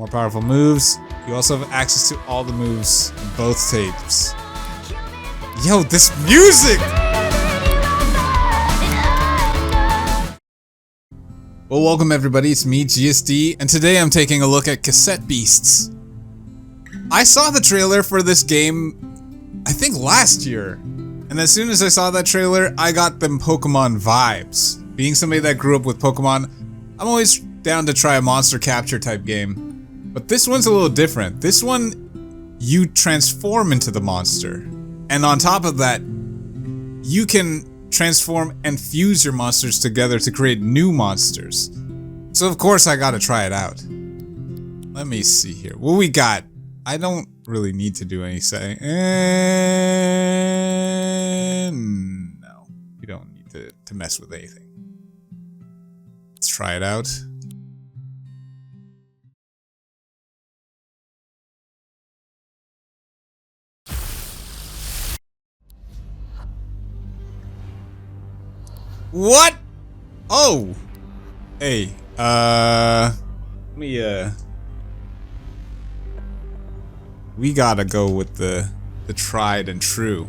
more powerful moves. You also have access to all the moves in both tapes. Yo, this music! Well, welcome everybody, it's me, GSD, and today I'm taking a look at Cassette Beasts. I saw the trailer for this game, I think last year, and as soon as I saw that trailer, I got them Pokemon vibes. Being somebody that grew up with Pokemon, I'm always down to try a monster capture type game. But this one's a little different. This one, you transform into the monster. And on top of that, you can transform and fuse your monsters together to create new monsters. So of course I gotta try it out. Let me see here. What we got? I don't really need to do any setting. And no, you don't need to mess with anything. Let's try it out. What? Oh! Hey, let me, we gotta go with the tried and true.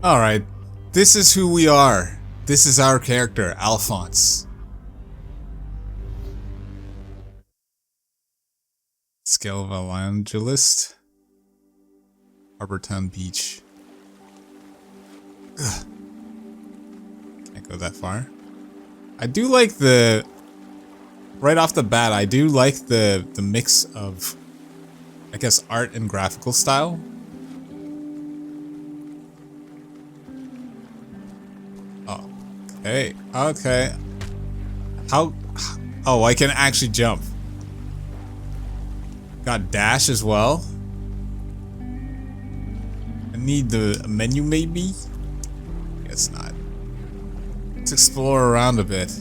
Alright, this is who we are. This is our character, Alphonse. Scale of Evangelist. Harbortown Beach. Ugh. Can't go that far. I do like the... Right off the bat, I do like the mix of, I guess, art and graphical style. Oh, okay, okay. How... Oh, I can actually jump. Got dash as well. I need the menu maybe? Guess not. Let's explore around a bit.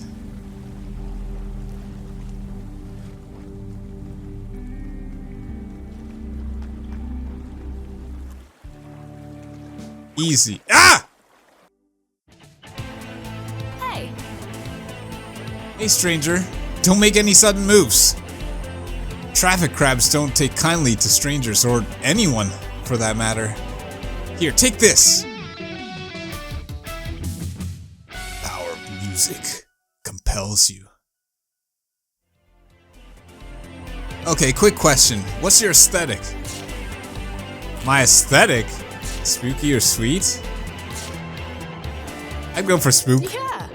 Easy. Ah! Hey. Hey, stranger. Don't make any sudden moves. Traffic crabs don't take kindly to strangers, or anyone, for that matter. Here, take this. Power of music compels you. Okay, quick question. What's your aesthetic? My aesthetic? Spooky or sweet? I'd go for spook. Yeah.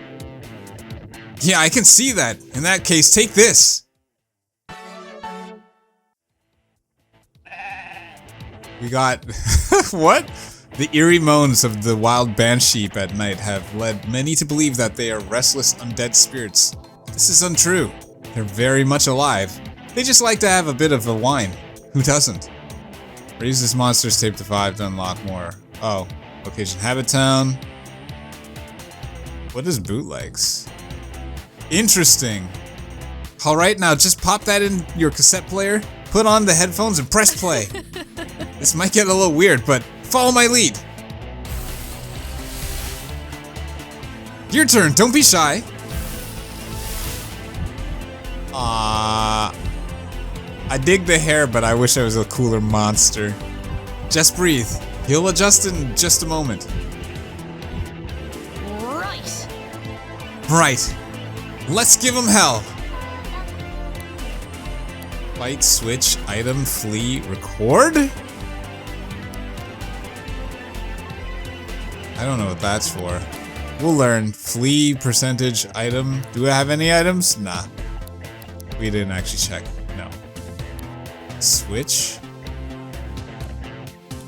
Yeah, I can see that. In that case, take this. We got... What? The eerie moans of the wild banshee at night have led many to believe that they are restless undead spirits. This is untrue. They're very much alive. They just like to have a bit of a whine. Who doesn't? Raise this monster's tape to 5 to unlock more. Oh. Location Habit Town. What is bootlegs? Interesting. Alright, now just pop that in your cassette player, put on the headphones and press play. This might get a little weird, but follow my lead. Your turn, don't be shy. I dig the hair, but I wish I was a cooler monster. Just breathe. He'll adjust in just a moment. Right. Right. Let's give him hell. Fight, switch, item, flee, record? I don't know what that's for. We'll learn. Flee, percentage, item. Do I have any items? Nah. We didn't actually check. No. Switch.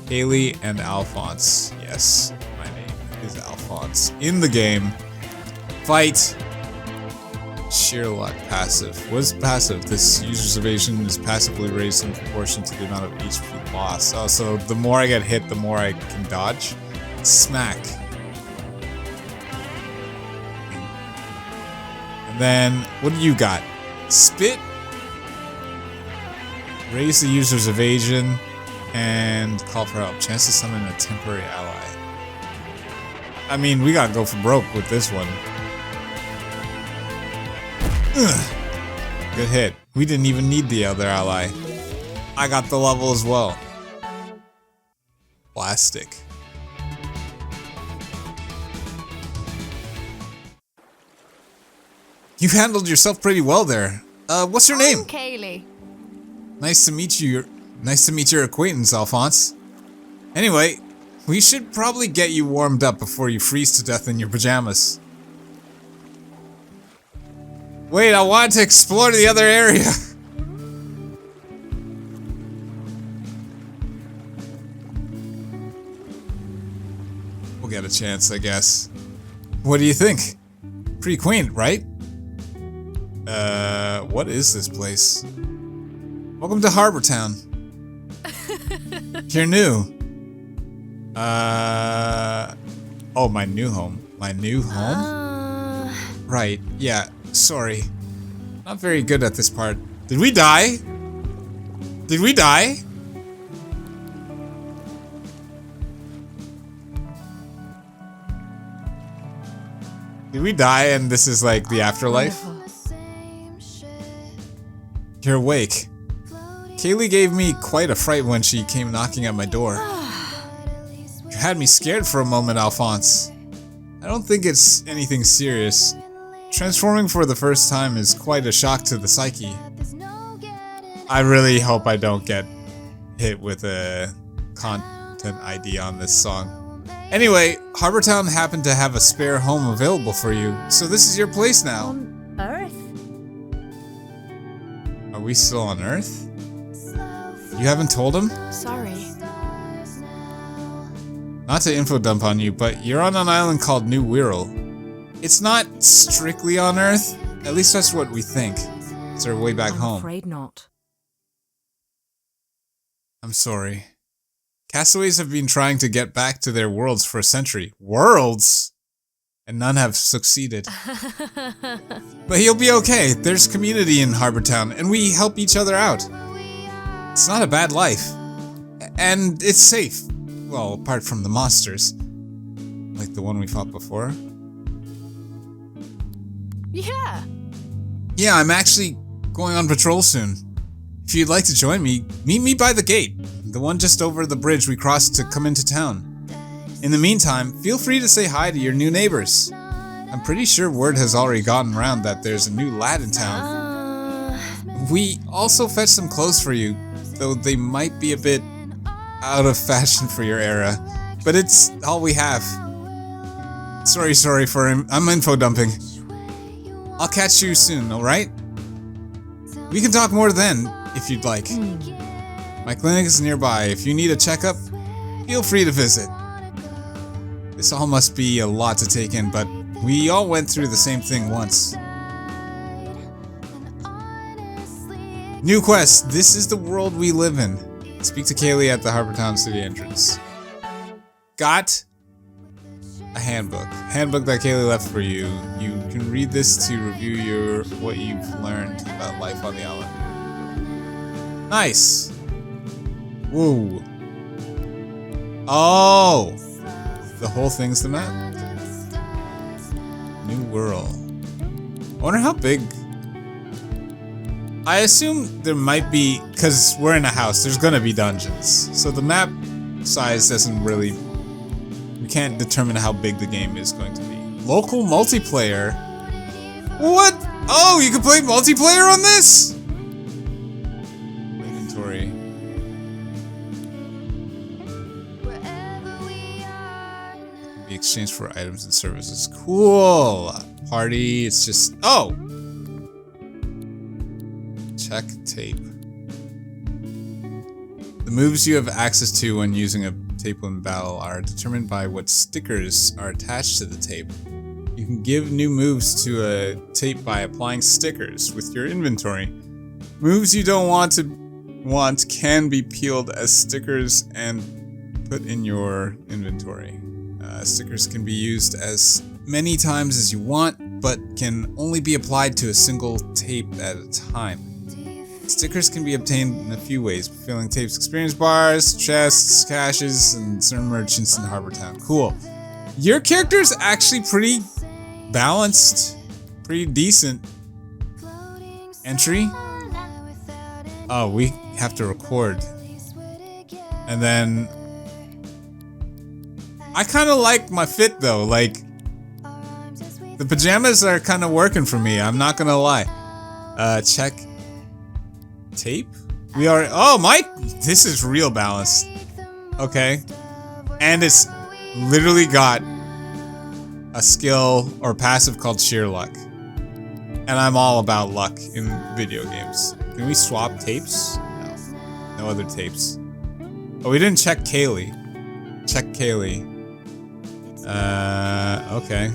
Haley and Alphonse. Yes, my name is Alphonse. In the game. Fight. Sheer luck. Passive. What is passive? This user's evasion is passively raised in proportion to the amount of HP lost. Oh, so the more I get hit, the more I can dodge. Smack. And then, what do you got? Spit. Raise the user's evasion. And call for help. Chance to summon a temporary ally. I mean, we gotta go for broke with this one. Ugh. Good hit. We didn't even need the other ally. I got the level as well. Plastic. You handled yourself pretty well there. What's your name? I'm Kaylee. Nice to meet you. Nice to meet your acquaintance, Alphonse. Anyway, we should probably get you warmed up before you freeze to death in your pajamas. Wait, I wanted to explore the other area. We'll get a chance, I guess. What do you think? Pretty quaint, right? What is this place? Welcome to Harbor Town. You're new. Oh, my new home. My new home? Right, yeah, sorry. Not very good at this part. Did we die? Did we die? Did we die and this is like the afterlife? You're awake. Kaylee gave me quite a fright when she came knocking at my door. You had me scared for a moment, Alphonse. I don't think it's anything serious. Transforming for the first time is quite a shock to the psyche. I really hope I don't get hit with a content ID on this song. Anyway, Harbor Town happened to have a spare home available for you, so this is your place now. On Earth? Are we still on Earth? You haven't told him? Sorry. Not to info dump on you, but you're on an island called New Wirral. It's not strictly on Earth, at least that's what we think. It's our way back home. I'm afraid not. I'm sorry. Castaways have been trying to get back to their worlds for a century. Worlds? And none have succeeded. But he'll be okay. There's community in Harbor Town, and we help each other out. It's not a bad life. And it's safe. Well, apart from the monsters. Like the one we fought before. Yeah. Yeah, I'm actually going on patrol soon. If you'd like to join me, meet me by the gate. The one just over the bridge we crossed to come into town. In the meantime, feel free to say hi to your new neighbors. I'm pretty sure word has already gotten around that there's a new lad in town. We also fetched some clothes for you, though they might be a bit out of fashion for your era. But it's all we have. Sorry for him. I'm info dumping. I'll catch you soon, alright? We can talk more then, if you'd like. My clinic is nearby. If you need a checkup, feel free to visit. This all must be a lot to take in, but we all went through the same thing once. New quest. This is the world we live in. Speak to Kaylee at the Harbor Town City entrance. Got a handbook. Handbook that Kaylee left for you. You can read this to review what you've learned about life on the island. Nice. Whoa. Oh. The whole thing's the map. New Wirral. I wonder how big. I assume there might be, because we're in a house, there's gonna be dungeons. So the map size doesn't really, we can't determine how big the game is going to be. Local multiplayer? What? Oh, you can play multiplayer on this? Inventory. Be exchanged for items and services. Cool. Party, it's just, oh! Check tape. The moves you have access to when using a tape in battle are determined by what stickers are attached to the tape. You can give new moves to a tape by applying stickers with your inventory. Moves you don't want can be peeled as stickers and put in your inventory. Stickers can be used as many times as you want, but can only be applied to a single tape at a time. Stickers can be obtained in a few ways, filling tapes, experience bars, chests, caches, and certain merchants in Harbor Town. Cool. Your character's actually pretty balanced, pretty decent. Entry? Oh, we have to record. And then I kind of like my fit though. Like the pajamas are kind of working for me. I'm not gonna lie. Check tape. We are. Oh, Mike, this is real balanced. Okay, and it's literally got a skill or passive called sheer luck, and I'm all about luck in video games. Can we swap tapes? No, no other tapes. Oh, we didn't check Kaylee. Check Kaylee. Okay.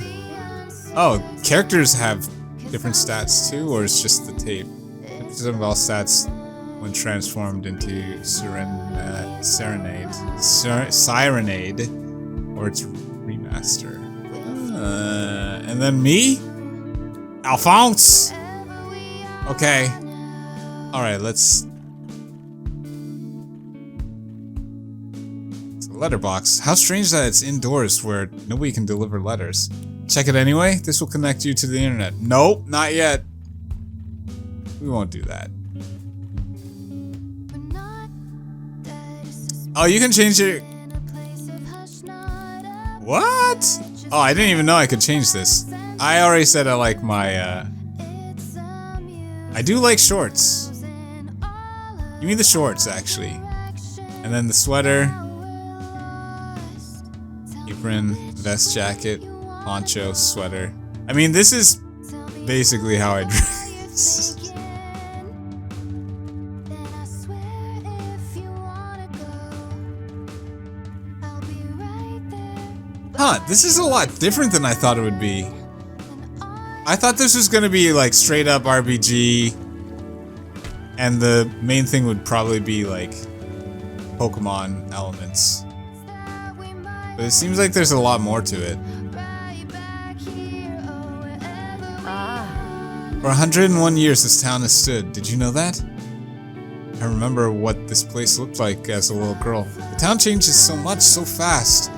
Oh, characters have different stats too, or it's just the tape? 50% of all stats when transformed into Serenade, or its remaster. And then me? Alphonse! Okay. Alright, let's... It's a letterbox. How strange that it's indoors where nobody can deliver letters. Check it anyway? This will connect you to the internet. Nope, not yet. We won't do that. Oh, you can change it. What? Oh, I didn't even know I could change this. I already said I like my, I do like shorts. Give me the shorts, actually. And then the sweater. Apron, vest, jacket, poncho, sweater. I mean, this is basically how I dress. Huh, this is a lot different than I thought it would be. I thought this was gonna be like straight up RPG, and the main thing would probably be like Pokemon elements. But it seems like there's a lot more to it. For 101 years this town has stood. Did you know that? I remember what this place looked like as a little girl. The town changes so much, so fast.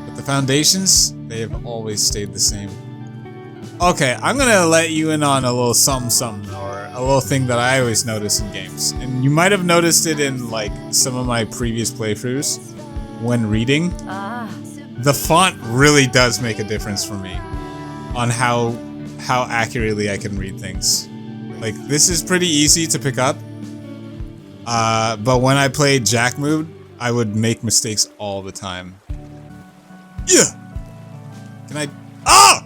But the foundations, they have always stayed the same. Okay, I'm gonna let you in on a little something, or a little thing that I always notice in games. And you might have noticed it in like some of my previous playthroughs when reading. The font really does make a difference for me on how accurately I can read things. Like, this is pretty easy to pick up. But when I played Jack Mood, I would make mistakes all the time. Yeah! Can I... Ah!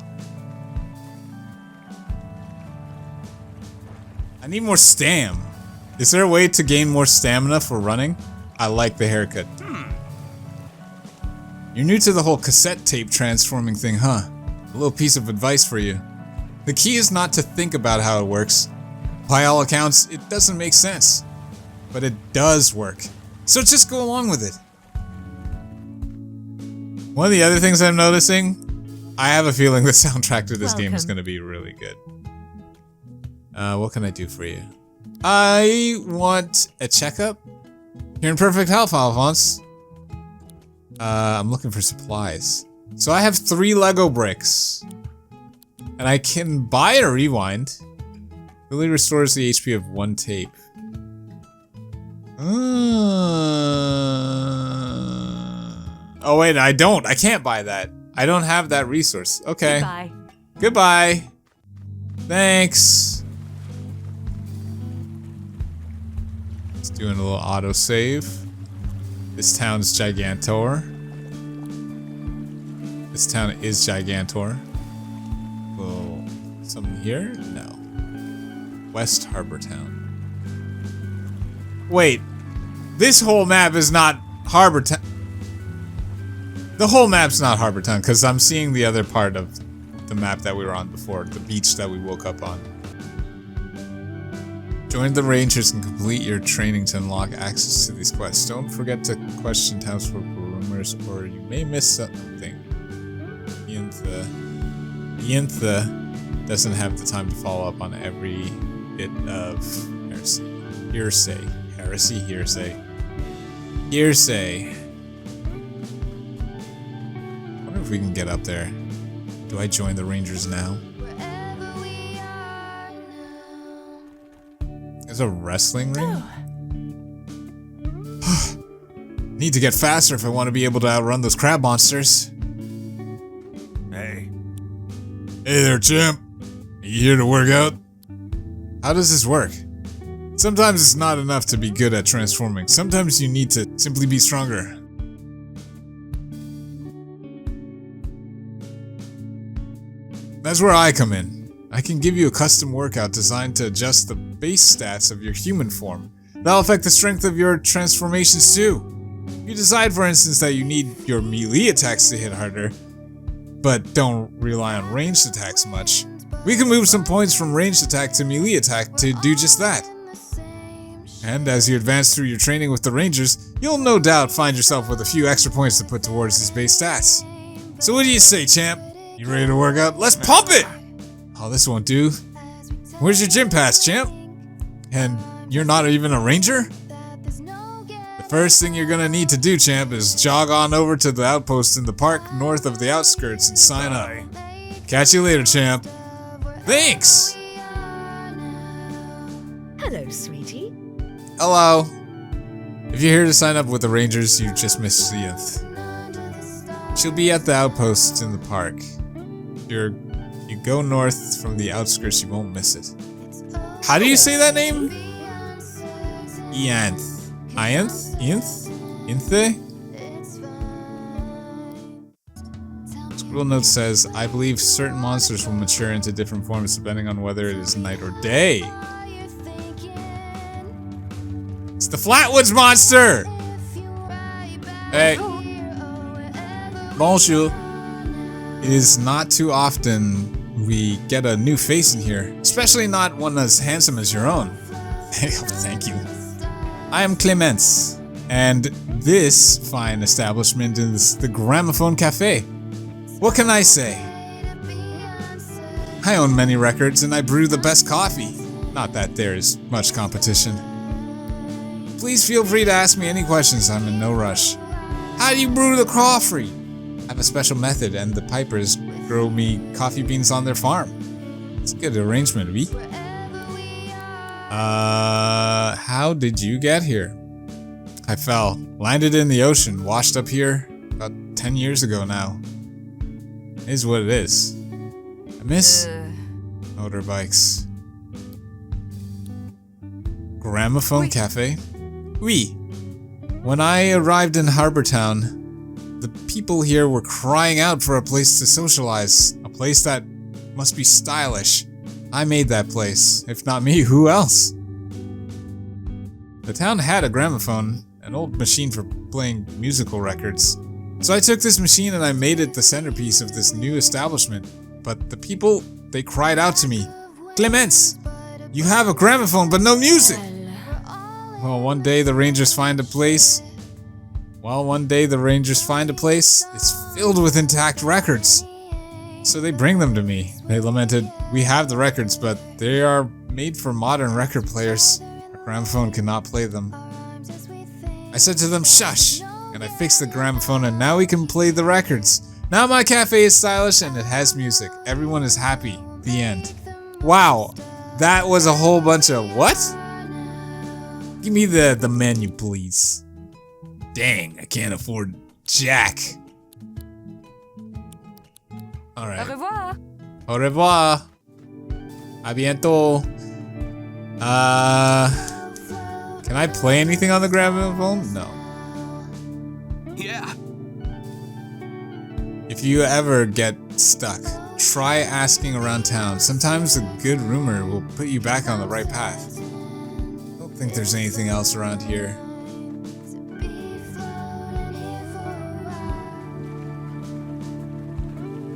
I need more stam. Is there a way to gain more stamina for running? I like the haircut. You're new to the whole cassette tape transforming thing, huh? A little piece of advice for you. The key is not to think about how it works. By all accounts, it doesn't make sense. But it does work. So just go along with it. One of the other things I'm noticing, I have a feeling the soundtrack to this game is going to be really good. What can I do for you? I want a checkup. You're in perfect health, Alphonse. I'm looking for supplies. So I have 3 Lego bricks. And I can buy a rewind. Really restores the HP of 1 tape. Oh wait, I don't. I can't buy that. I don't have that resource. Okay. Goodbye. Goodbye. Thanks. It's doing a little autosave. This town's Gigantor. This town is Gigantor. Well, something here? No. West Harbor Town. Wait. This whole map is not Harbor Town. The whole map's not Harbor Town, because I'm seeing the other part of the map that we were on before, the beach that we woke up on. Join the Rangers and complete your training to unlock access to these quests. Don't forget to question townsfolk for rumors, or you may miss something. Yintha doesn't have the time to follow up on every bit of hearsay. Hearsay. I wonder if we can get up there. Do I join the Rangers now? There's a wrestling ring? Need to get faster if I want to be able to outrun those crab monsters. Hey. Hey there, champ. Are you here to work out? How does this work? Sometimes it's not enough to be good at transforming. Sometimes you need to simply be stronger. That's where I come in. I can give you a custom workout designed to adjust the base stats of your human form. That'll affect the strength of your transformations too. You decide, for instance, that you need your melee attacks to hit harder, but don't rely on ranged attacks much. We can move some points from ranged attack to melee attack to do just that. And as you advance through your training with the Rangers, you'll no doubt find yourself with a few extra points to put towards these base stats. So what do you say, champ? You ready to work out? Let's pump it! Oh, this won't do. Where's your gym pass, champ? And you're not even a ranger? The first thing you're gonna need to do, champ, is jog on over to the outpost in the park north of the outskirts and sign up. Catch you later, champ. Thanks! Hello, sweetie. Hello. If you're here to sign up with the Rangers, you just missed the nth. She'll be at the outpost in the park. If you go north from the outskirts, you won't miss it. How do you say that name? Ianth. Ianth? Ianth? Inthe? Scribble note says, I believe certain monsters will mature into different forms depending on whether it is night or day. It's the Flatwoods monster! Hey. Bonjour. It is not too often we get a new face in here, especially not one as handsome as your own. Thank you. I am Clemence, and this fine establishment is the Gramophone Cafe. What can I say? I own many records and I brew the best coffee. Not that there is much competition. Please feel free to ask me any questions, I'm in no rush. How do you brew the coffee? I have a special method and the pipers grow me coffee beans on their farm. It's a good arrangement, oui? How did you get here? I fell, landed in the ocean, washed up here about 10 years ago now. It is what it is. I miss motorbikes. Gramophone Cafe? Oui. When I arrived in Harbor Town, the people here were crying out for a place to socialize, a place that must be stylish. I made that place. If not me, who else? The town had a gramophone, an old machine for playing musical records. So I took this machine and I made it the centerpiece of this new establishment. But the people, they cried out to me, Clemence, you have a gramophone but no music! Well, one day the Rangers find a place. It's filled with intact records. So they bring them to me. They lamented, we have the records, but they are made for modern record players. A gramophone cannot play them. I said to them, shush! And I fixed the gramophone and now we can play the records. Now my cafe is stylish and it has music. Everyone is happy. The end. Wow. That was a whole bunch of what? Give me the menu, please. Dang, I can't afford jack. Alright. Au revoir. Au revoir. A bientôt. Can I play anything on the gramophone? No. Yeah. If you ever get stuck, try asking around town. Sometimes a good rumor will put you back on the right path. I don't think there's anything else around here.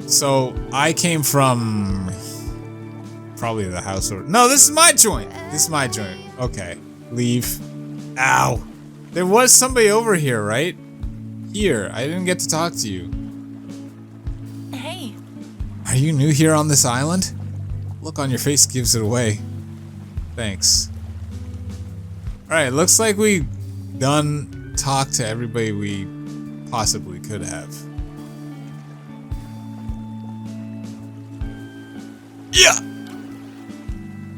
So, I came from probably the house or no, this is my joint. Okay, leave. Ow. There was somebody over here, right? Here, I didn't get to talk to you. Hey. Are you new here on this island? Look on your face gives it away. Thanks. Alright, looks like we done talked to everybody we possibly could have. Yeah!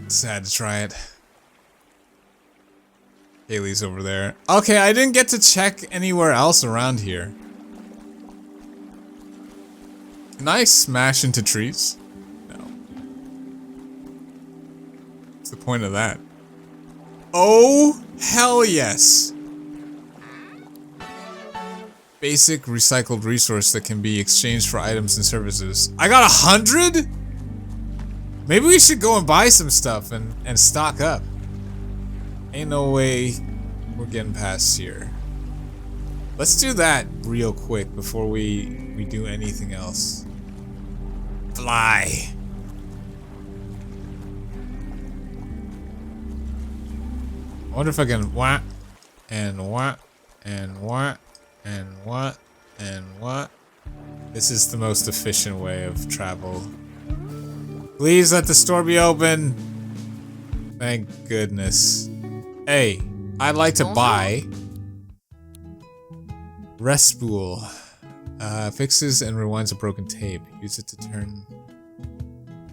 Sad to try it. Haley's over there. Okay, I didn't get to check anywhere else around here. Can I smash into trees? No. What's the point of that? Oh, hell yes! Basic recycled resource that can be exchanged for items and services. I got 100? Maybe we should go and buy some stuff and stock up. Ain't no way we're getting past here. Let's do that real quick before we do anything else. Fly. I wonder if I can what and what and what and what and what. This is the most efficient way of travel. Please let the store be open. Thank goodness. Hey, I'd like to buy rest spool. Fixes and rewinds a broken tape. Use it to turn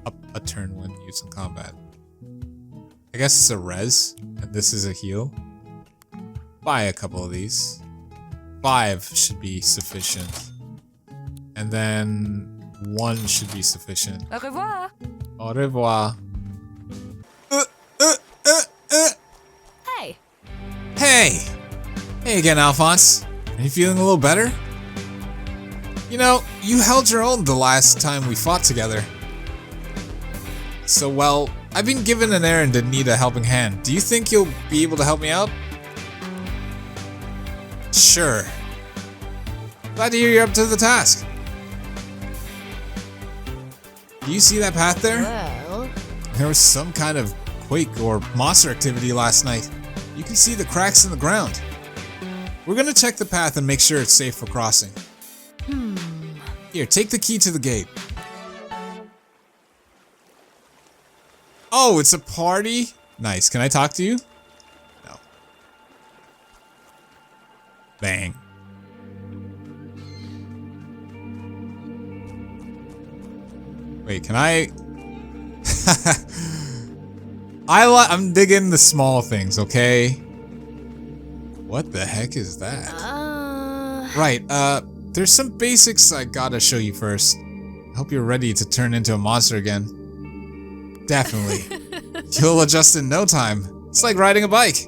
up a turn when used in combat. I guess it's a res, and this is a heal. Buy a couple of these. 5 should be sufficient. And then 1 should be sufficient. Au revoir. Au revoir. Hey. Hey! Hey again, Alphonse. Are you feeling a little better? You know, you held your own the last time we fought together. So, well, I've been given an errand and need a helping hand. Do you think you'll be able to help me out? Sure. Glad to hear you're up to the task. Do you see that path there? Well. There was some kind of quake or monster activity last night. You can see the cracks in the ground. We're gonna check the path and make sure it's safe for crossing. Here, take the key to the gate. Oh, it's a party? Nice. Can I talk to you? No. Bang. Wait, can I... I'm digging the small things, okay? What the heck is that? Right, there's some basics I gotta show you first. I hope you're ready to turn into a monster again. Definitely. You'll adjust in no time. It's like riding a bike.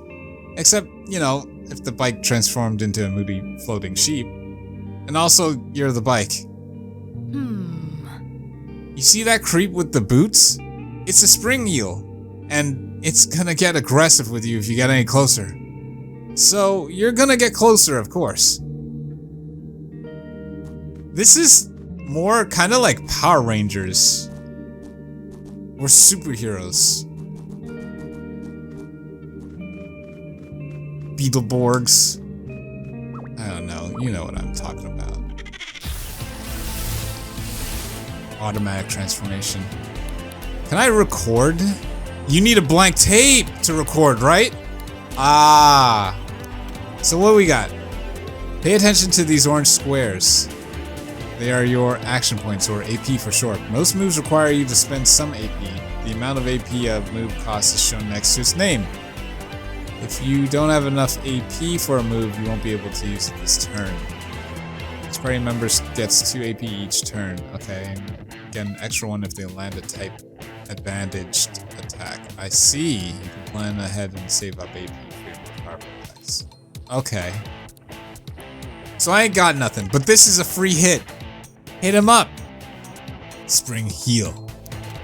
Except, you know, if the bike transformed into a moody floating sheep. And also, you're the bike. You see that creep with the boots? It's a spring eel. And it's gonna get aggressive with you if you get any closer. So, you're gonna get closer, of course. This is more kind of like Power Rangers. Or superheroes. Beetleborgs. I don't know, you know what I'm talking about. Automatic transformation. Can I record? You need a blank tape to record, right? Ah. So what we got? Pay attention to these orange squares. They are your action points, or AP for short. Most moves require you to spend some AP. The amount of AP a move costs is shown next to its name. If you don't have enough AP for a move, you won't be able to use it this turn. Each party member gets 2 AP each turn. Okay, and get an extra one if they land a type advantaged attack. I see. You can plan ahead and save up AP for your more powerful attacks. Okay. So I ain't got nothing, but this is a free hit. Hit him up. Spring heal.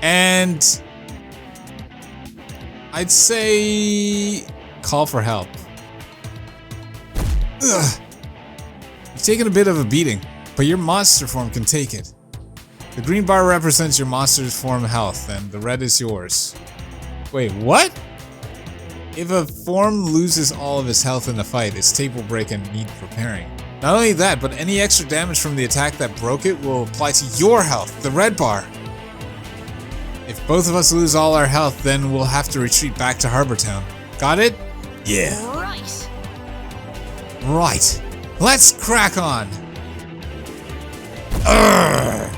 And I'd say call for help. Ugh. You've taken a bit of a beating, but your monster form can take it. The green bar represents your monster's form health, and the red is yours. Wait, what? If a form loses all of its health in a fight, its tape will break and need repairing. Not only that, but any extra damage from the attack that broke it will apply to your health, the red bar. If both of us lose all our health, then we'll have to retreat back to Harbor Town. Got it? Yeah. Right. Right. Let's crack on. Urgh.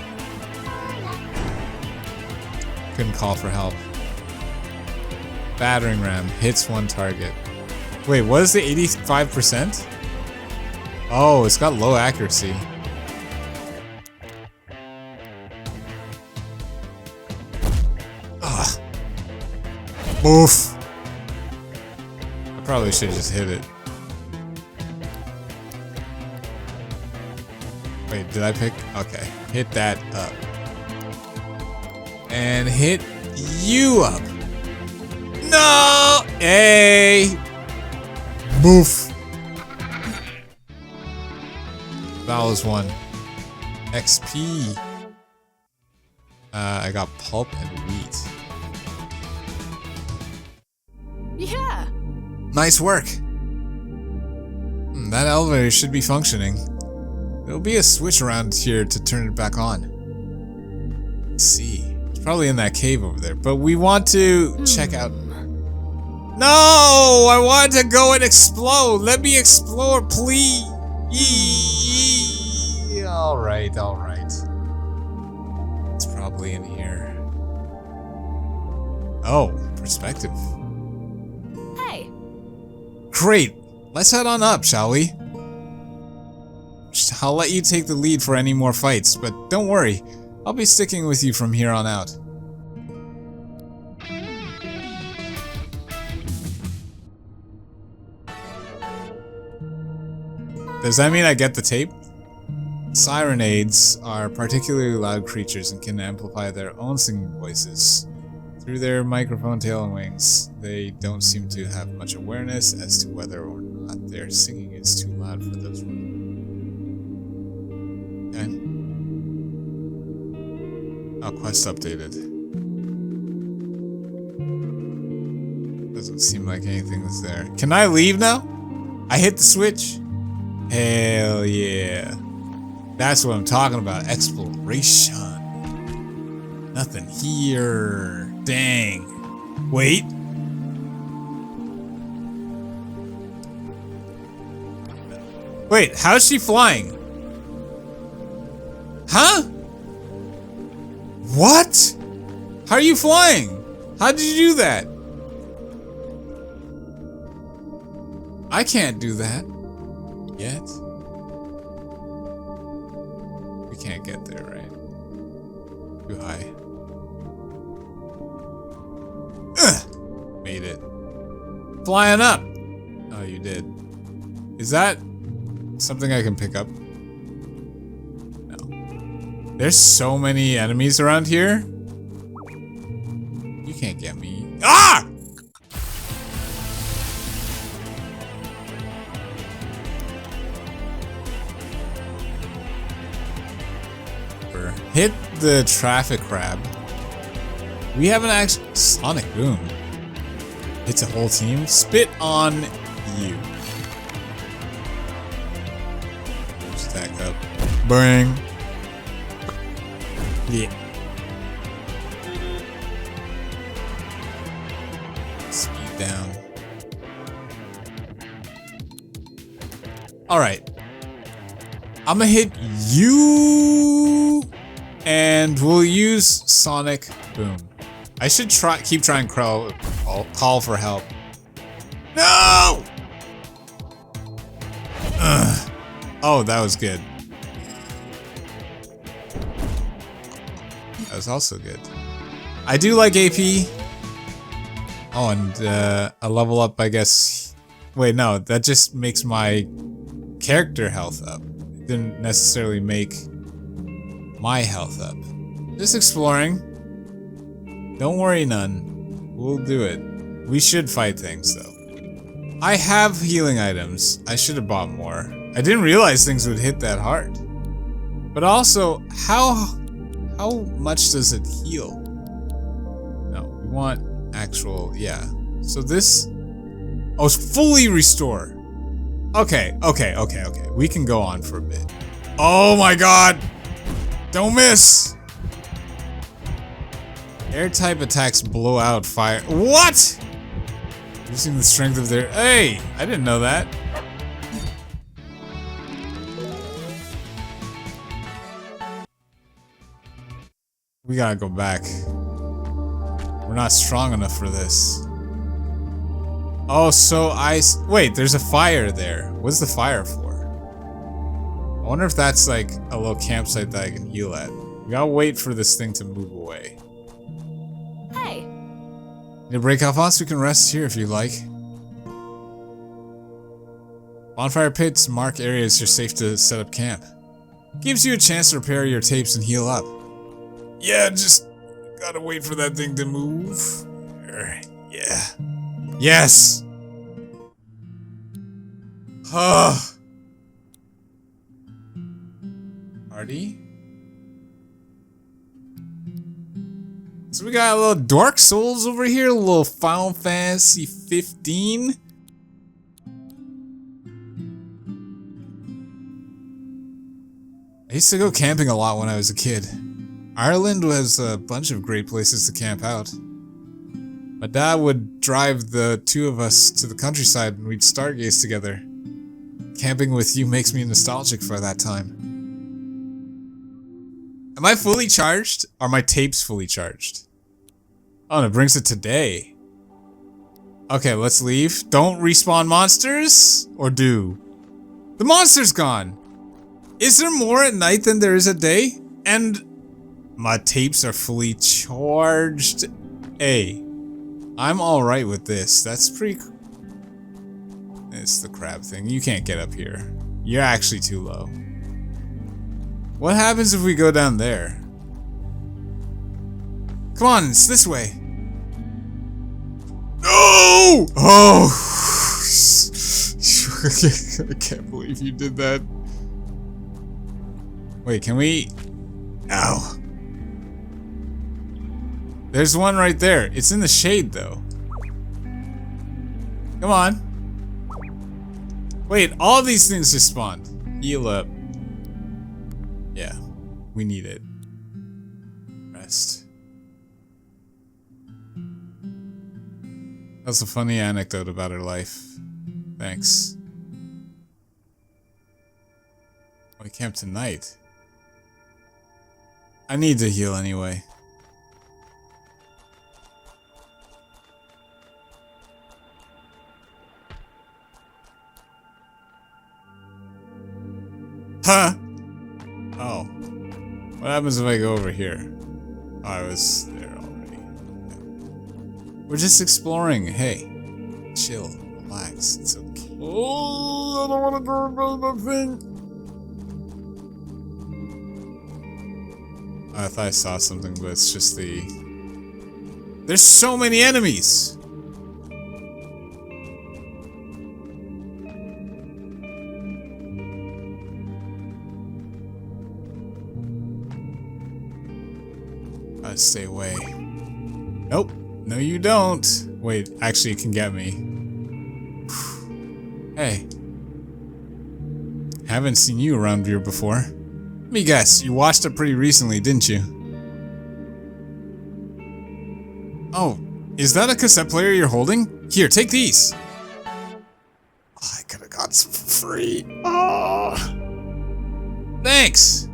Couldn't call for help. Battering ram hits one target. Wait, what is the 85%? Oh, it's got low accuracy. Ugh. Oof. I probably should just hit it. Wait, did I pick? Okay. Hit that up. And hit you up. No! Hey! Boof. Vowels 1. XP. I got pulp and wheat. Yeah. Nice work. That elevator should be functioning. There'll be a switch around here to turn it back on. Let's see. It's probably in that cave over there, but we want to check out. No! I want to go and explode! Let me explore, please! Alright, alright. It's probably in here. Oh, perspective. Hey. Great! Let's head on up, shall we? I'll let you take the lead for any more fights, but don't worry. I'll be sticking with you from here on out. Does that mean I get the tape? Sirenades are particularly loud creatures and can amplify their own singing voices. Through their microphone tail and wings, they don't seem to have much awareness as to whether or not their singing is too loud for those ones. Okay. Oh, quest updated. Doesn't seem like anything is there. Can I leave now? I hit the switch? Hell yeah. That's what I'm talking about. Exploration. Nothing here. Dang. Wait. Wait, how's she flying? Huh? What? How are you flying? How did you do that? I can't do that. Yet. We can't get there, right? Too high. Ugh! Made it. Flying up! Oh, you did. Is that something I can pick up? No. There's so many enemies around here. You can't get me. Ah! Hit the traffic crab. We have an actual sonic boom. Hits a whole team. Spit on you. Stack up. Bang. Yeah. Speed down. Alright. I'm gonna hit you. And we'll use Sonic Boom. I should keep trying call for help. No! Ugh. Oh, that was good. That was also good. I do like AP. Oh, and a level up, I guess. Wait, no, that just makes my character health up. It didn't necessarily make my health up. Just exploring. Don't worry none. We'll do it. We should fight things though. I have healing items. I should have bought more. I didn't realize things would hit that hard. But also, how much does it heal? No, we want actual, yeah. So this, oh, it's fully restore. Okay. We can go on for a bit. Oh my god! Don't miss! Air type attacks blow out fire. What?! Using the strength of their. Hey! I didn't know that. We gotta go back. We're not strong enough for this. Oh, so wait, there's a fire there. What's the fire for? I wonder if that's like a little campsite that I can heal at. We gotta wait for this thing to move away. Hey. Need a break off us? We can rest here if you like. Bonfire pits mark areas you're safe to set up camp. Gives you a chance to repair your tapes and heal up. Yeah, just gotta wait for that thing to move. Yeah. Yes! Party? So we got a little Dark Souls over here, a little Final Fantasy 15. I used to go camping a lot when I was a kid. Ireland was a bunch of great places to camp out. My dad would drive the two of us to the countryside and we'd stargaze together. Camping with you makes me nostalgic for that time. Am I fully charged? Are my tapes fully charged? Oh, and it brings it today. Okay, let's leave. Don't respawn monsters? Or do? The monster's gone! Is there more at night than there is a day? And my tapes are fully charged. Hey, I'm alright with this. That's pretty cool. It's the crab thing. You can't get up here. You're actually too low. What happens if we go down there? Come on, it's this way. No! Oh! I can't believe you did that. Wait, can we? Ow. There's one right there. It's in the shade, though. Come on. Wait, all these things just spawned. Heal up. Yeah, we need it. Rest. That's a funny anecdote about her life. Thanks. We camp tonight. I need to heal anyway. Huh? Oh. What happens if I go over here? Oh, I was there already. We're just exploring. Hey. Chill. Relax. It's okay. Oh, I don't want to go about the thing. I thought I saw something, but it's just the... There's so many enemies! Gotta stay away. Nope. No, you don't. Wait, actually, it can get me. Hey. Haven't seen you around here before. Let me guess, you watched it pretty recently, didn't you? Oh, is that a cassette player you're holding? Here, take these. Oh, I could've got some for free. Oh. Thanks.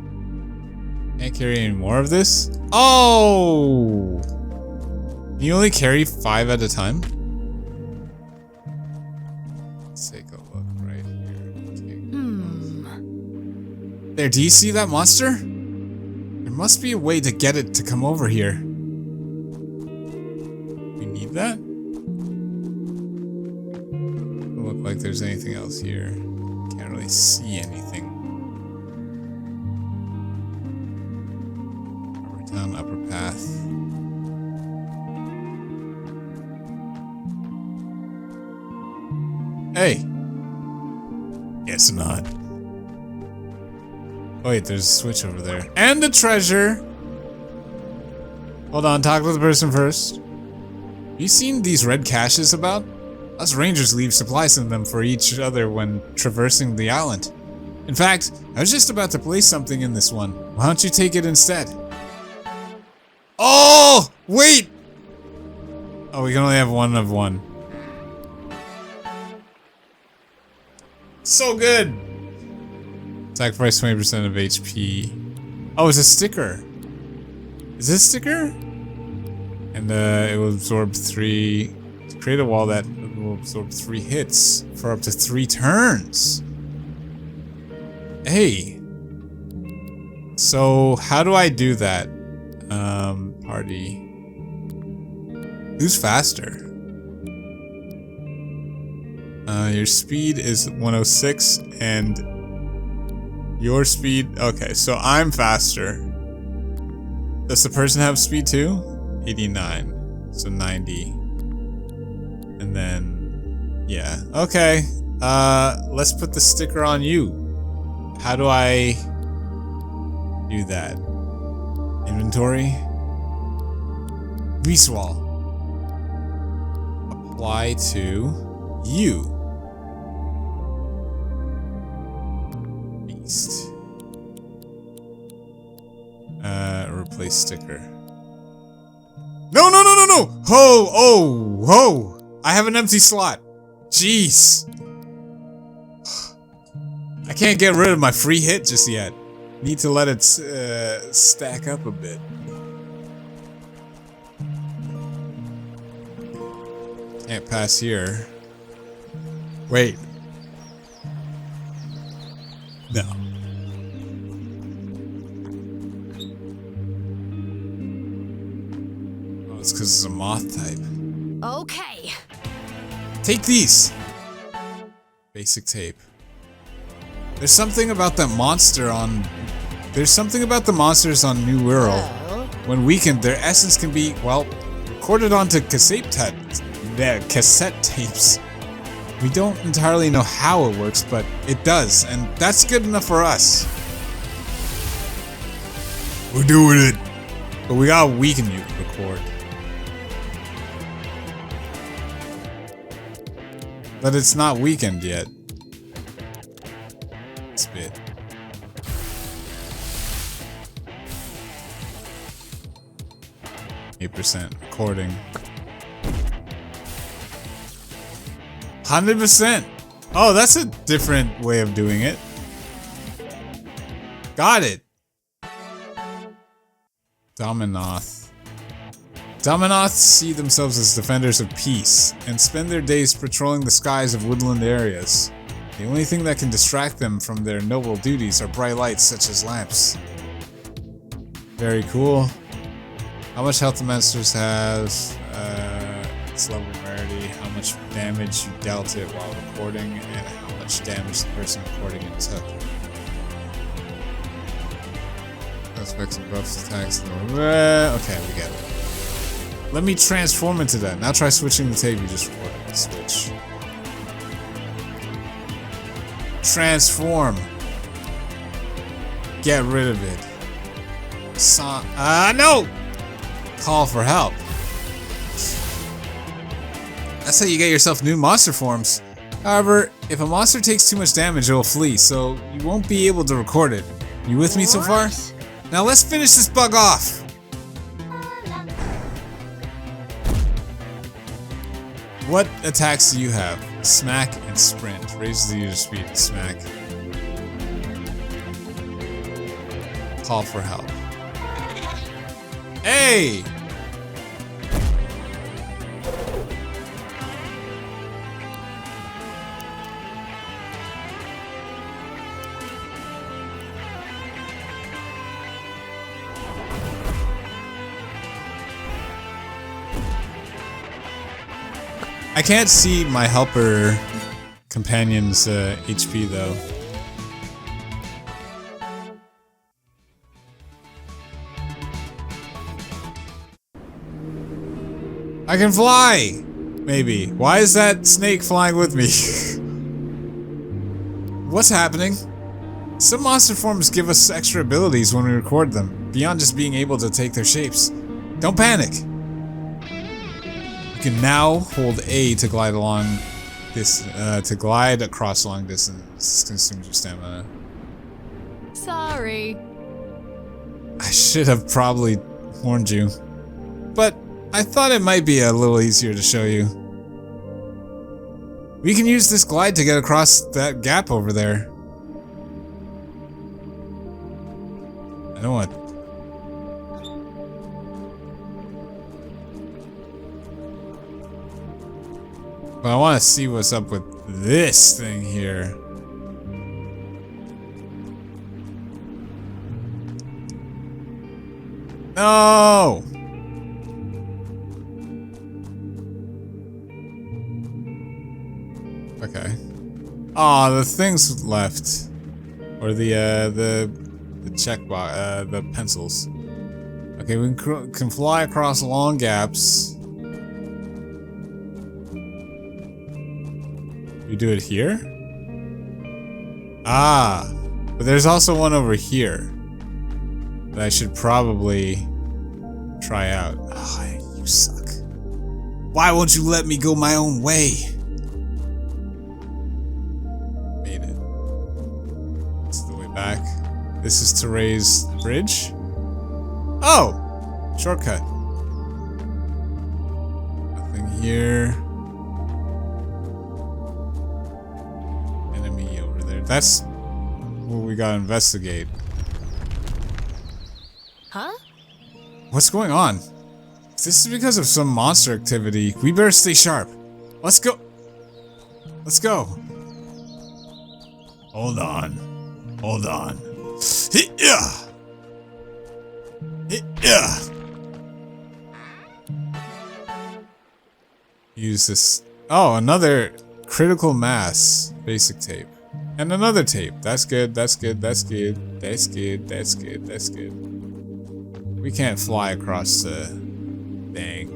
Can't carry any more of this? Oh! You only carry 5 at a time? Let's take a look right here. Okay. There, do you see that monster? There must be a way to get it to come over here. We need that? Doesn't look like there's anything else here. Can't really see anything. Down upper path. Hey! Guess not. Oh wait, there's a switch over there. And a treasure! Hold on, talk to the person first. Have you seen these red caches about? Us rangers leave supplies in them for each other when traversing the island. In fact, I was just about to place something in this one. Why don't you take it instead? Oh! Wait! Oh, we can only have one of one. So good! Sacrifice 20% of HP. Oh, it's a sticker. Is this a sticker? And it will absorb 3. Create a wall that will Absorb 3 hits for up to 3 turns. Hey. So, how do I do that? Party. Who's faster? Your speed is 106 and your speed... Okay, so I'm faster. Does the person have speed too? 89. So 90. And then... Yeah. Okay. Let's put the sticker on you. How do I do that? Inventory? Visual. Apply to you. Beast. Replace sticker. No, no, no, no, no! Ho! Oh! Ho! I have an empty slot. Jeez. I can't get rid of my free hit just yet. Need to let it stack up a bit. Can't pass here. Wait. No. Oh, it's because it's a moth type. Okay. Take these. Basic tape. There's something about that monster on... There's something about the monsters on New World. When weakened, their essence can be, well, recorded onto cassette tapes. We don't entirely know how it works, but it does, and that's good enough for us. We're doing it. But we gotta weaken you to record. But it's not weakened yet. Spit. %, recording. 100%. Oh, that's a different way of doing it. Got it. Dominoth. Dominoths see themselves as defenders of peace and spend their days patrolling the skies of woodland areas. The only thing that can distract them from their noble duties are bright lights such as lamps. Very cool. How much health the monsters have, its level of rarity, how much damage you dealt it while recording, and how much damage the person recording it took. Aspects and buffs, attacks, okay, we get it. Let me transform into that. Now try switching the tape you just recorded. Switch. Transform. Get rid of it. No! Call for help. That's how you get yourself new monster forms. However, if a monster takes too much damage, it will flee, so you won't be able to record it. You with me so far? Now let's finish this bug off. What attacks do you have? Smack and sprint. Raises the user speed. Smack. Call for help. Hey! I can't see my helper companion's HP though. I can fly! Maybe. Why is that snake flying with me? What's happening? Some monster forms give us extra abilities when we record them, beyond just being able to take their shapes. Don't panic! You can now hold A to glide along this, to glide across long distance. This consumes your stamina. Sorry. I should have probably warned you, but I thought it might be a little easier to show you. We can use this glide to get across that gap over there. I know what. But I want to see what's up with this thing here. No! Okay. Aw, the things left. Or the check box, the pencils. Okay, we can fly across long gaps. We do it here? Ah, but there's also one over here that I should probably try out. Oh, you suck. Why won't you let me go my own way? Made it. This is the way back. This is to raise the bridge. Oh! Shortcut. Nothing here. Enemy over there. That's what we gotta investigate. Huh? What's going on? If this is because of some monster activity, we better stay sharp. Let's go. Let's go. Hold on. Hold on. Yeah. Yeah. Use this. Oh, another critical mass basic tape. And another tape. That's good. That's good. That's good. That's good. That's good. That's good. We can't fly across the thing.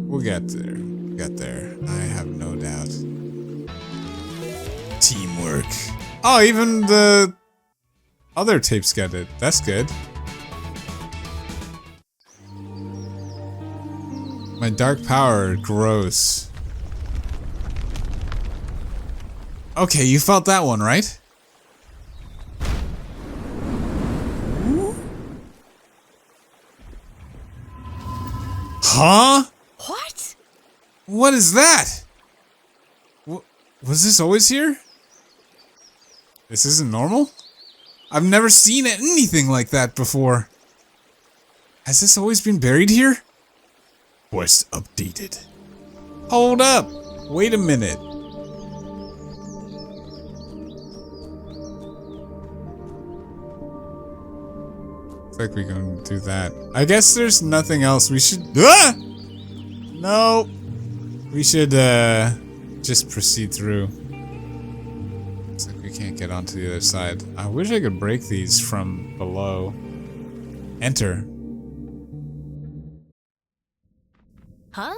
We'll get there. We'll get there. I have no doubt. Teamwork. Oh, even the other tapes get it. That's good. My dark power grows. Okay, you felt that one, right? Huh? What? What is that? Was this always here? This isn't normal? I've never seen anything like that before. Has this always been buried here? Quest updated. Hold up! Wait a minute. Looks like we can do that. I guess there's nothing else we should... Ah! No! We should, just proceed through. Looks like we can't get onto the other side. I wish I could break these from below. Enter. Huh?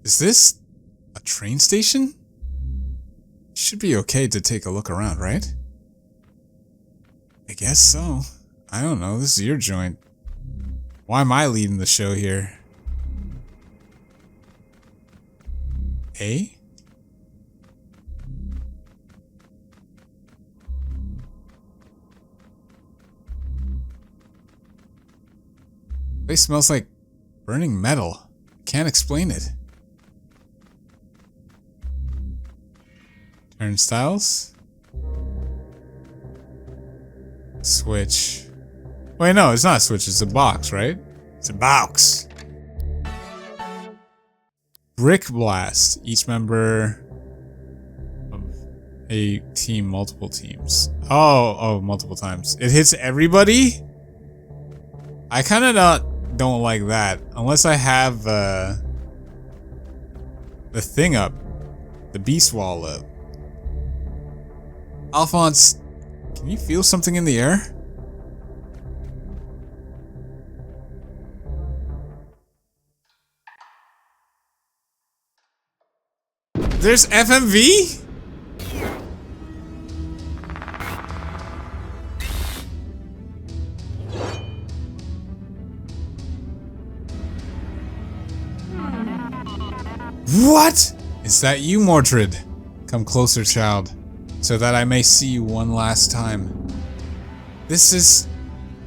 Is this a train station? Should be okay to take a look around, right? I guess so. I don't know, this is your joint. Why am I leading the show here? A? Place smells like burning metal. Can't explain it. Turnstiles. Switch. Wait, no, it's not a switch, it's a box, right? It's a box. Brick Blast. Each member of a team, multiple teams. Oh, multiple times. It hits everybody? I kind of don't like that. Unless I have the thing up. The beast wall up. Alphonse, can you feel something in the air? There's FMV? What? Is that you, Mordred? Come closer, child, so that I may see you one last time. This is...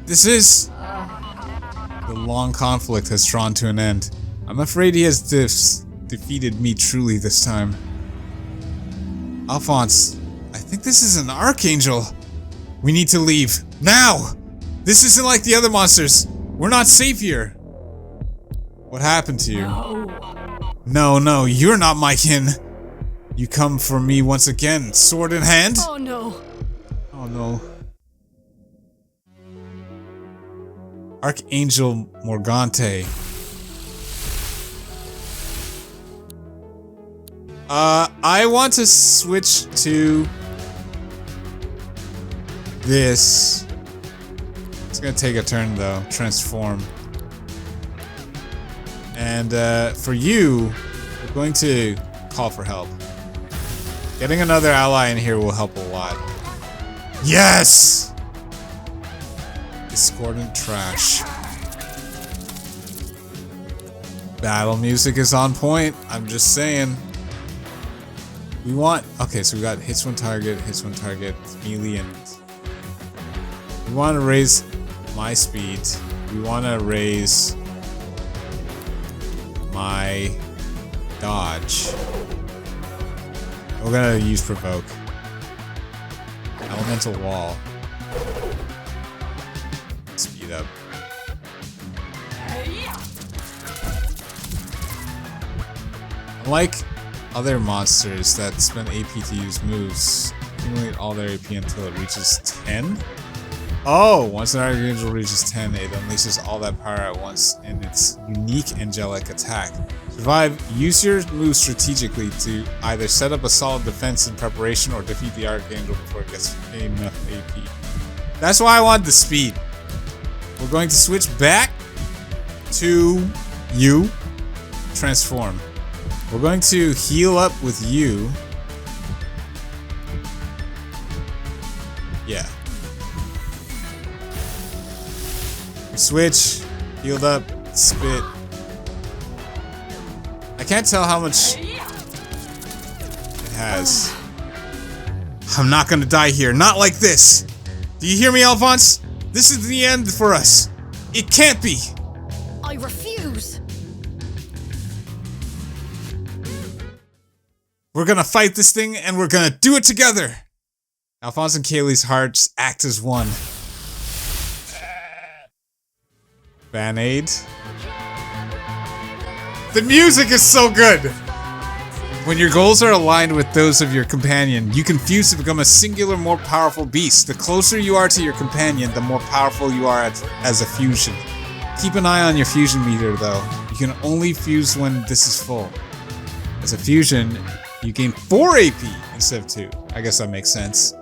The long conflict has drawn to an end. I'm afraid he has defeated me truly this time. Alphonse, I think this is an Archangel. We need to leave. Now! This isn't like the other monsters. We're not safe here. What happened to you? No, you're not my kin. You come for me once again, sword in hand? Oh no. Oh no. Archangel Morgante. I want to switch to this. It's gonna take a turn though. Transform. And for you, we're going to call for help. Getting another ally in here will help a lot. Yes! Discordant trash. Battle music is on point. I'm just saying. We want... Okay, so we got hits one target, melee, and... We want to raise my speed. We want to raise my dodge. We're gonna use provoke. Elemental wall. Speed up. Unlike other monsters that spend AP to use moves, accumulate all their AP until it reaches 10? Oh! Once an Archangel reaches 10, it unleashes all that power at once in its unique angelic attack. Survive, use your moves strategically to either set up a solid defense in preparation or defeat the Archangel before it gets enough AP. That's why I want the speed. We're going to switch back to you. Transform. We're going to heal up with you. Yeah. We switch. Healed up. Spit. I can't tell how much it has. I'm not gonna die here. Not like this. Do you hear me, Alphonse? This is the end for us. It can't be. I refuse. We're gonna fight this thing and we're gonna do it together. Alphonse and Kaylee's hearts act as one. Band-Aid. The music is so good! When your goals are aligned with those of your companion, you can fuse to become a singular, more powerful beast. The closer you are to your companion, the more powerful you are as a fusion. Keep an eye on your fusion meter, though. You can only fuse when this is full. As a fusion, you gain 4 AP instead of 2. I guess that makes sense.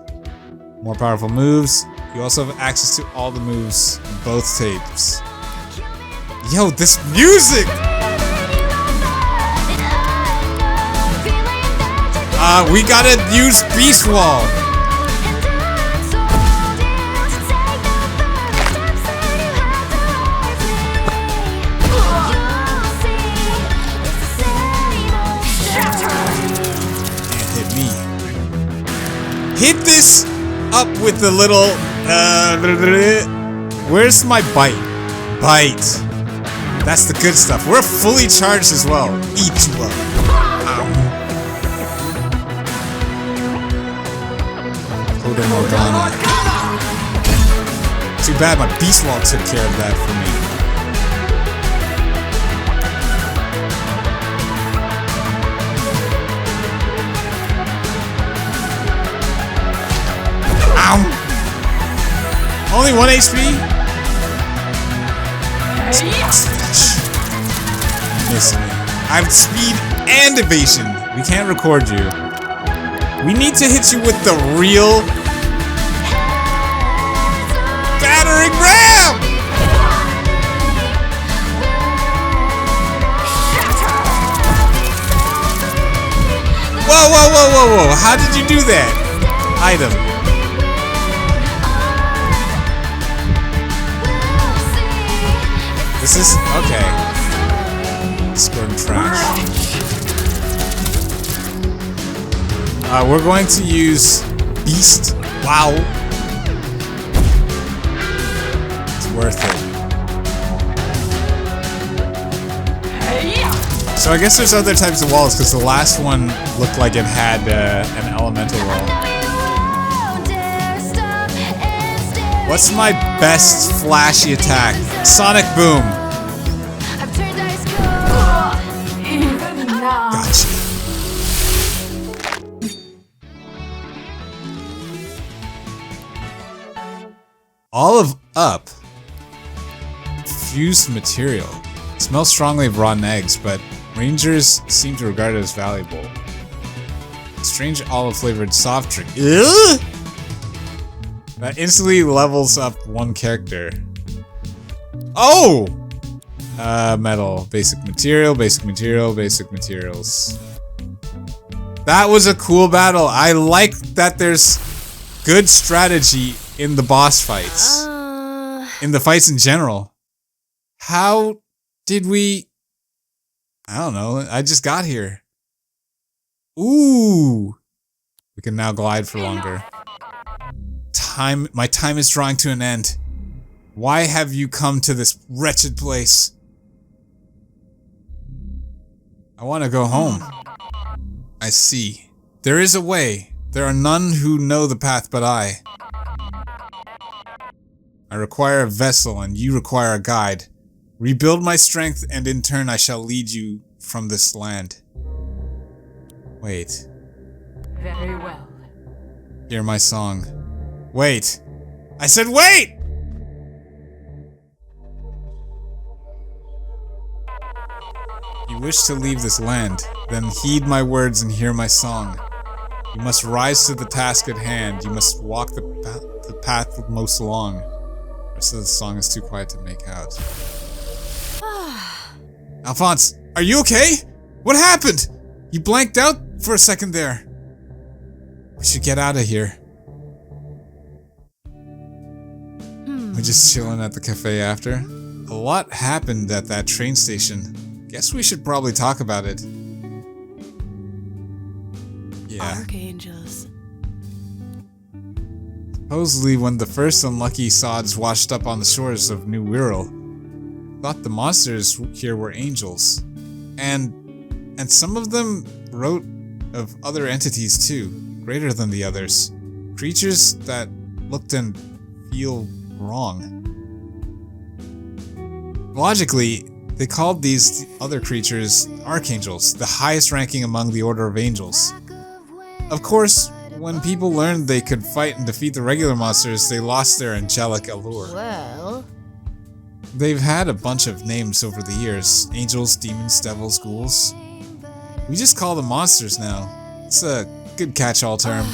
More powerful moves. You also have access to all the moves in both tapes. Yo, this music! We gotta use Beast Wall. Can't hit me. Hit this up with the little. Where's my bite? Bite. That's the good stuff. We're fully charged as well. Eat you up. Morgana. Too bad my Beast Wall took care of that for me. Ow! Only 1 HP? Missing me. I have speed and evasion. We can't record you. We need to hit you with the real battering ram! Whoa. How did you do that? Item. This is... okay. Scoring trash. We're going to use Beast. Wow. It's worth it. So I guess there's other types of walls because the last one looked like it had an elemental wall. What's my best flashy attack? Sonic Boom. Olive up. Fused material. Smells strongly of rotten eggs, but rangers seem to regard it as valuable. Strange olive flavored soft drink. Ugh! That instantly levels up one character. Oh! Metal. Basic material, basic material, basic materials. That was a cool battle. I like that there's good strategy in the boss fights. In the fights in general. How did we... I don't know. I just got here. Ooh. We can now glide for longer. My time is drawing to an end. Why have you come to this wretched place? I want to go home. I see. There is a way. There are none who know the path but I. I require a vessel and you require a guide. Rebuild my strength and in turn I shall lead you from this land. Wait. Very well. Hear my song. Wait. I said wait! You wish to leave this land, then heed my words and hear my song. You must rise to the task at hand. You must walk the path most long. The rest of the song is too quiet to make out. Alphonse, are you okay? What happened? You blanked out for a second there. We should get out of here. We're just chilling at the cafe after. A lot happened at that train station. Guess we should probably talk about it. Yeah. Archangels. Supposedly, when the first unlucky sods washed up on the shores of New Wirral, thought the monsters here were angels. And some of them wrote of other entities too, greater than the others. Creatures that looked and feel wrong. Logically, they called these other creatures Archangels, the highest ranking among the Order of Angels. Of course, when people learned they could fight and defeat the regular monsters, they lost their angelic allure. Well, They've had a bunch of names over the years. Angels, demons, devils, ghouls. We just call them monsters now. It's a good catch-all term.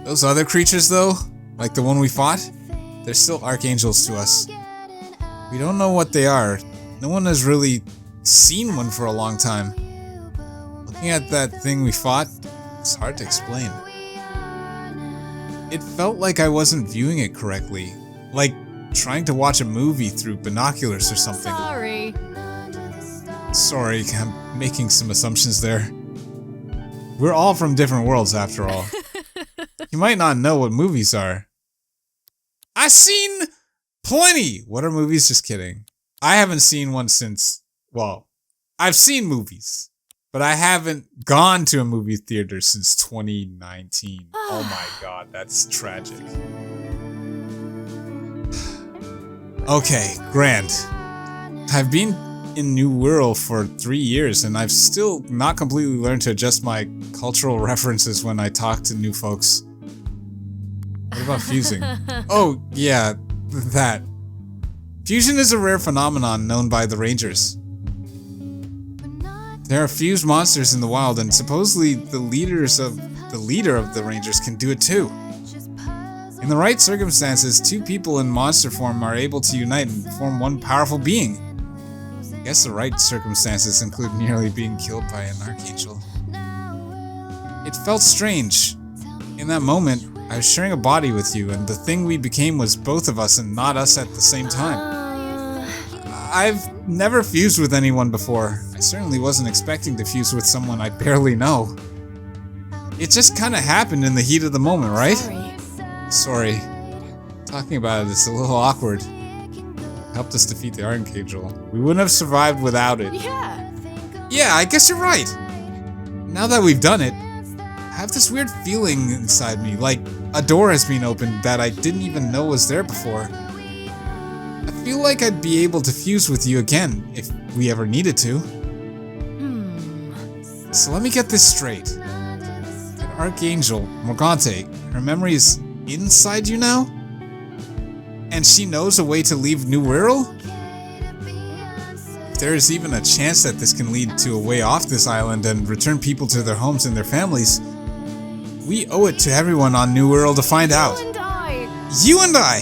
Those other creatures though, like the one we fought, they're still archangels to us. We don't know what they are. No one has really seen one for a long time. Looking at that thing we fought, it's hard to explain. It felt like I wasn't viewing it correctly. Like trying to watch a movie through binoculars or something. Sorry, I'm making some assumptions there. We're all from different worlds after all. You might not know what movies are. I've seen plenty! What are movies? Just kidding. I haven't seen one since, well, I've seen movies, but I haven't gone to a movie theater since 2019. Oh my god, that's tragic. Okay, grand. I've been in New Wirral for 3 years and I've still not completely learned to adjust my cultural references when I talk to new folks. What about fusing? Oh, yeah, that. Fusion is a rare phenomenon known by the Rangers. There are fused monsters in the wild and supposedly the leader of the Rangers can do it too. In the right circumstances, two people in monster form are able to unite and form one powerful being. I guess the right circumstances include nearly being killed by an Archangel. It felt strange. In that moment, I was sharing a body with you, and the thing we became was both of us and not us at the same time. I've never fused with anyone before. I certainly wasn't expecting to fuse with someone I barely know. It just kinda happened in the heat of the moment, right? Sorry. Talking about it is a little awkward. Helped us defeat the Archangel. We wouldn't have survived without it. Yeah, I guess you're right. Now that we've done it, I have this weird feeling inside me, like a door has been opened that I didn't even know was there before. I feel like I'd be able to fuse with you again if we ever needed to. So let me get this straight. That Archangel, Morgante, her memory is inside you now? and she knows a way to leave New World? If there is even a chance that this can lead to a way off this island and return people to their homes and their families, we owe it to everyone on New World to find out. You and I. You and I!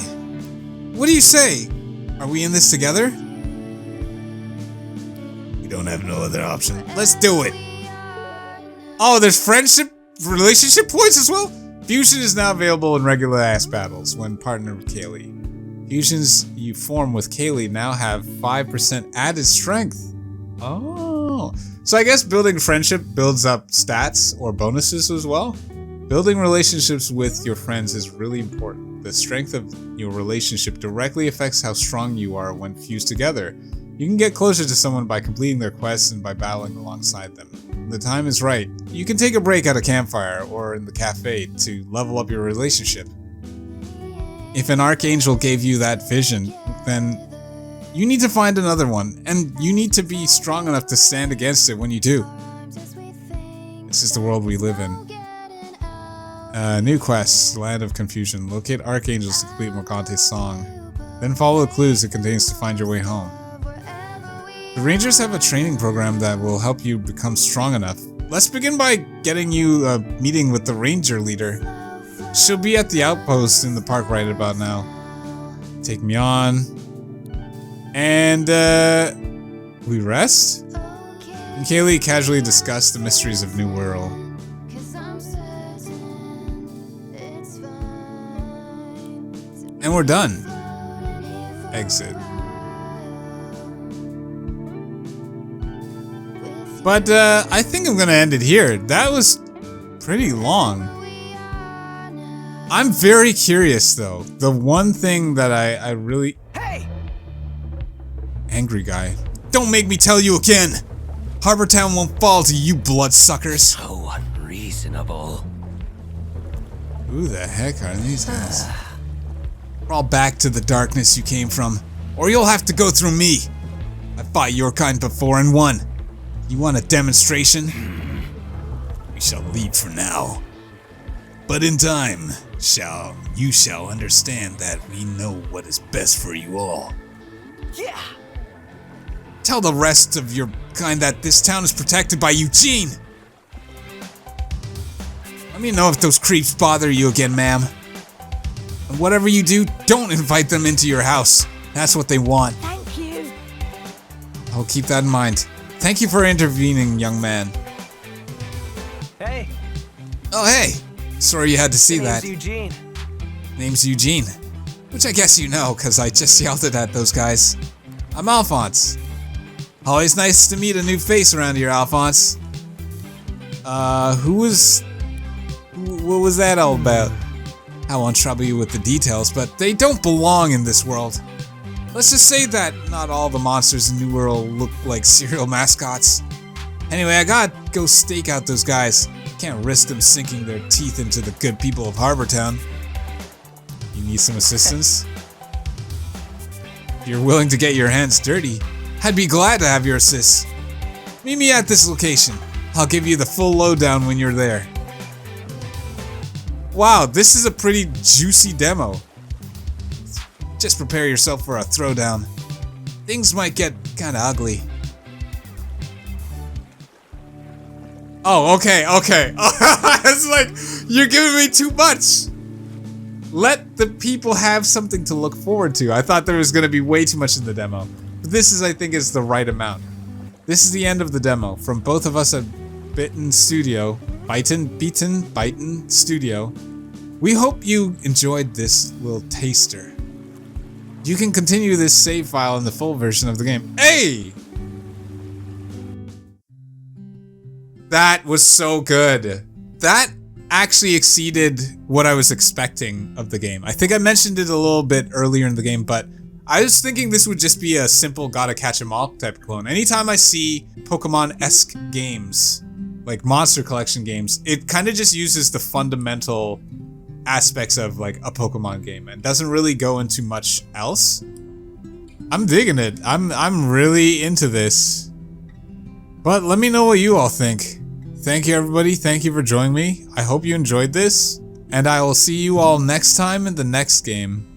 What do you say? Are we in this together? We don't have no other option. Let's do it! Oh, there's relationship points as well? Fusion is now available in regular ass battles when partnered with Kaylee. Fusions you form with Kaylee now have 5% added strength. Oh. So I guess building friendship builds up stats or bonuses as well. Building relationships with your friends is really important. The strength of your relationship directly affects how strong you are when fused together. You can get closer to someone by completing their quests and by battling alongside them. When the time is right, you can take a break at a campfire or in the cafe to level up your relationship. If an Archangel gave you that vision, then you need to find another one, and you need to be strong enough to stand against it when you do. This is the world we live in. New quests, Land of Confusion. Locate Archangels to complete Morgante's song. Then follow the clues it contains to find your way home. The Rangers have a training program that will help you become strong enough. Let's begin by getting you a meeting with the Ranger leader. She'll be at the outpost in the park right about now. Take me on. And, we rest? And Kaylee casually discussed the mysteries of New World. And we're done. Exit. But, I think I'm gonna end it here. That was pretty long. I'm very curious, though. The one thing that I really... Hey! Angry guy. Don't make me tell you again! Harbor Town won't fall to you bloodsuckers! So unreasonable. Who the heck are these guys? Crawl back to the darkness you came from, or you'll have to go through me! I fought your kind before and won. You want a demonstration? We shall leave for now. But in time, you shall understand that we know what is best for you all. Yeah! Tell the rest of your kind that this town is protected by Eugene! Let me know if those creeps bother you again, ma'am. And whatever you do, don't invite them into your house. That's what they want. Thank you. I'll keep that in mind. Thank you for intervening, young man. Hey! Oh, hey! Sorry you had to see that. Name's Eugene. Name's Eugene. Which I guess you know, because I just yelled it at those guys. I'm Alphonse. Always nice to meet a new face around here, Alphonse. What was that all about? I won't trouble you with the details, but they don't belong in this world. Let's just say that not all the monsters in New World look like cereal mascots. Anyway, I gotta go stake out those guys. Can't risk them sinking their teeth into the good people of Harbor Town. You need some assistance? If you're willing to get your hands dirty, I'd be glad to have your assist. Meet me at this location. I'll give you the full lowdown when you're there. Wow, this is a pretty juicy demo. Just prepare yourself for a throwdown. Things might get kinda ugly. Oh, okay. It's like, you're giving me too much. Let the people have something to look forward to. I thought there was gonna be way too much in the demo. But this is, I think, is the right amount. This is the end of the demo. From both of us at Bitten Studio. Bitten Studio. We hope you enjoyed this little taster. You can continue this save file in the full version of the game. Hey! That was so good. That actually exceeded what I was expecting of the game. I think I mentioned it a little bit earlier in the game, but I was thinking this would just be a simple gotta catch 'em all type clone. Anytime I see Pokemon-esque games, like monster collection games, it kind of just uses the fundamental aspects of like a Pokemon game and doesn't really go into much else. I'm digging it. I'm really into this. But let me know what you all think. Thank you, everybody. Thank you for joining me. I hope you enjoyed this, and I will see you all next time in the next game.